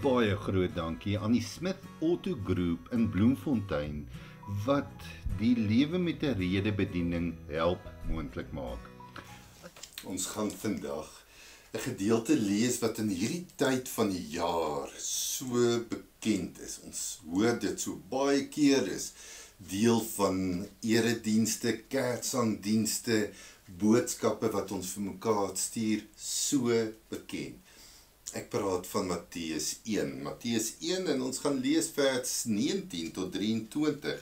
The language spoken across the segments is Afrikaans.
baie groot dankie aan die Smith Auto Group in Bloemfontein wat die lewe met 'n rede bediening help moontlik maak. Ons gaan vandag 'n gedeelte lees wat in hierdie tyd van die jaar so bekend is. Ons hoor dit so baie keer, is deel van eredienste, kerksangdienste, boodskappe wat ons vir mekaar stuur, so bekend. Ek praat van Matteus 1. Matteus 1 en ons gaan lees vers 19 tot 23.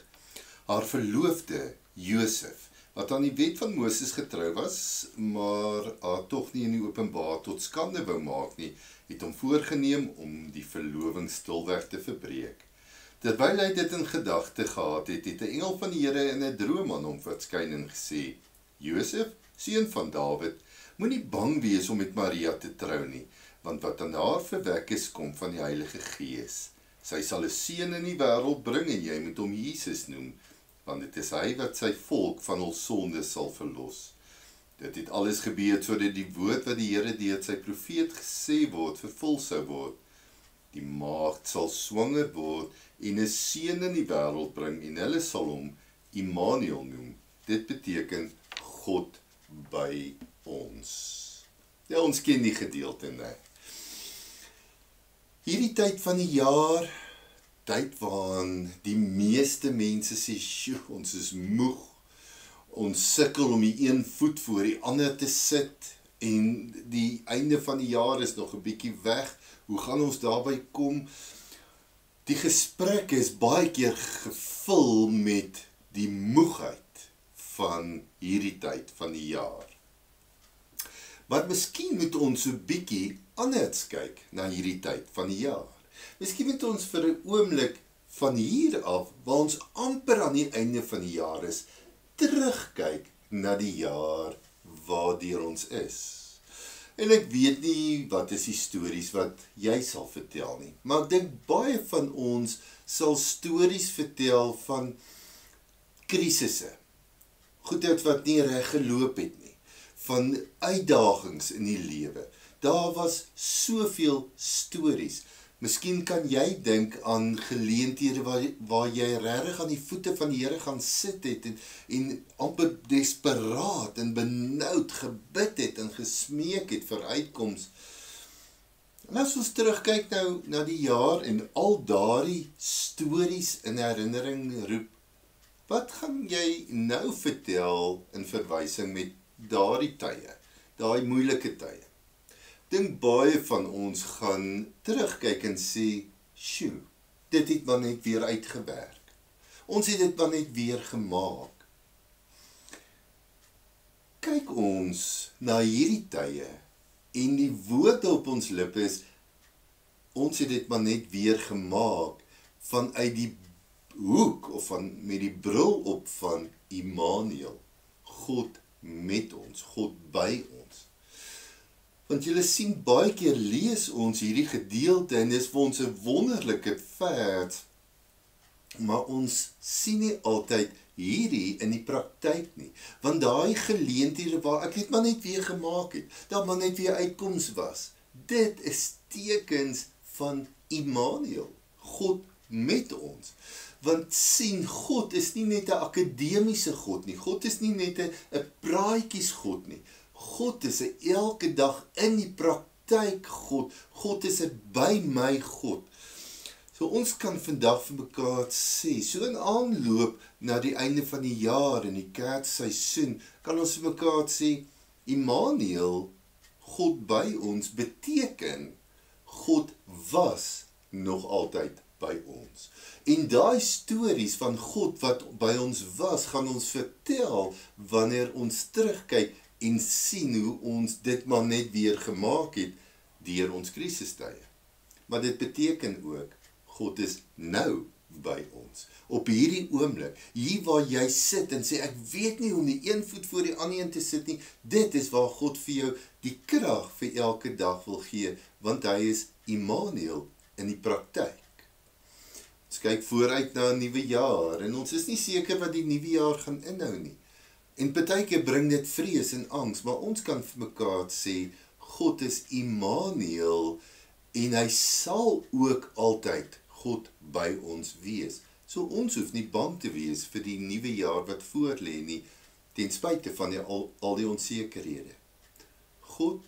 Haar verloofde, Josef, wat aan die wet van Moses getrou was, maar haar tog nie in die openbaar tot skande wou maak nie, het hom voorgenem om die verloving stilweg te verbreek. Terwyl hy dit in gedagte gehad het, het 'n engel van die Here in 'n droom aan hom verskyn en gesê: Josef, seun van Dawid, moenie bang wees om met Maria te trou nie, want wat aan haar verwek is, kom van die Heilige Gees. Sy sal 'n seun in die wêreld bring en jy moet hom Jesus noem, want dit is hy wat sy volk van hul sondes sal verlos. Dit het alles gebeur sodat die woord wat die Here deur sy profeet gesê word, vervul sou word. Die maagd sal swanger word en 'n seun in die wêreld bring en hulle sal hom Immanuel noem. Dit beteken God by ons. Ja, ons ken die gedeelte, né? Hierdie tyd van die jaar, tyd waarin die meeste mense sê, "Sjoe, ons is moeg. Ons sukkel om die een voet voor die ander te sit en die einde van die jaar is nog 'n bietjie weg. Hoe gaan ons daarby kom?" Die gesprek is baie keer gevul met die moegheid van hierdie tyd van die jaar. Maar miskien moet ons so bietjie anders kyk na hierdie tyd van die jaar. Miskien moet ons vir 'n oomblik van hier af, waar ons amper aan die einde van die jaar is, terugkyk na die jaar waardeur ons is. En ek weet nie wat is die stories wat jy sal vertel nie, maar ek dink baie van ons sal stories vertel van krisisse, goedheid wat nie reg geloop het nie, van uitdagings in die lewe. Daar was soveel stories. Miskien kan jy dink aan geleenthede waar jy regtig aan die voete van die Here gaan sit het en amper desperaat en benoud gebid het en gesmeek het vir uitkoms. En as ons terugkyk nou na die jaar en al daardie stories in herinnering roep, wat gaan jy nou vertel in verwysing met daardie tye, daai moeilike tye? Dink baie van ons gaan terugkyk en sê, "Sjoe, dit het maar net weer uitgewerk. Ons het dit maar net weer gemaak." Kyk ons na hierdie tye en die woorde op ons lippe is, ons het dit maar net weer gemaak vanuit die hoek of met die bril op van Immanuel, God met ons, God by ons. Want julle sien, baie keer lees ons hierdie gedeelte en dis vir ons 'n wonderlike vers, maar ons sien nie altyd hierdie in die praktyk nie. Want daai geleenthede waar ek het maar net weer gemaak het, daar maar net weer uitkoms was, dit is tekens van Immanuel, God met ons. Want sien, God is nie net 'n akademiese God nie, God is nie net 'n praatjies God nie. God is 'n elke dag in die praktyk God. God is 'n by my God. So ons kan vandag vir mekaar sê, so in aanloop na die einde van die jaar en die kerkseisoen, kan ons vir mekaar sê, Immanuel, God by ons, beteken, God was nog altyd by ons. En daai stories van God wat by ons was, gaan ons vertel wanneer ons terugkyk en sien hoe ons dit maar net weer gemaak het deur ons krisistye. Maar dit beteken ook, God is nou by ons. Op hierdie oomblik, hier waar jy sit en sê, ek weet nie hoe om die een voet voor die ander een te sit nie, dit is waar God vir jou die krag vir elke dag wil gee, want hy is Immanuel in die praktyk. Ons kyk vooruit na 'n nuwe jaar en ons is nie seker wat die nuwe jaar gaan inhou nie. En partykeer bring dit vrees en angs, maar ons kan vir mekaar sê, God is Immanuel En hy sal ook altyd God by ons wees. So ons hoef nie bang te wees vir die nuwe jaar wat voorlê nie, ten spyte van al die onsekerhede. God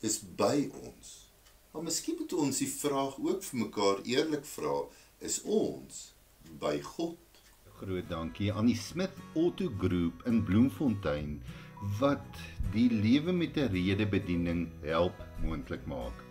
is by ons. Maar miskien moet ons die vraag ook vir mekaar eerlik vra, is ons by God? Groot dankie aan die Smith Auto Group in Bloemfontein wat die lewe met 'n rede bediening help moontlik maak.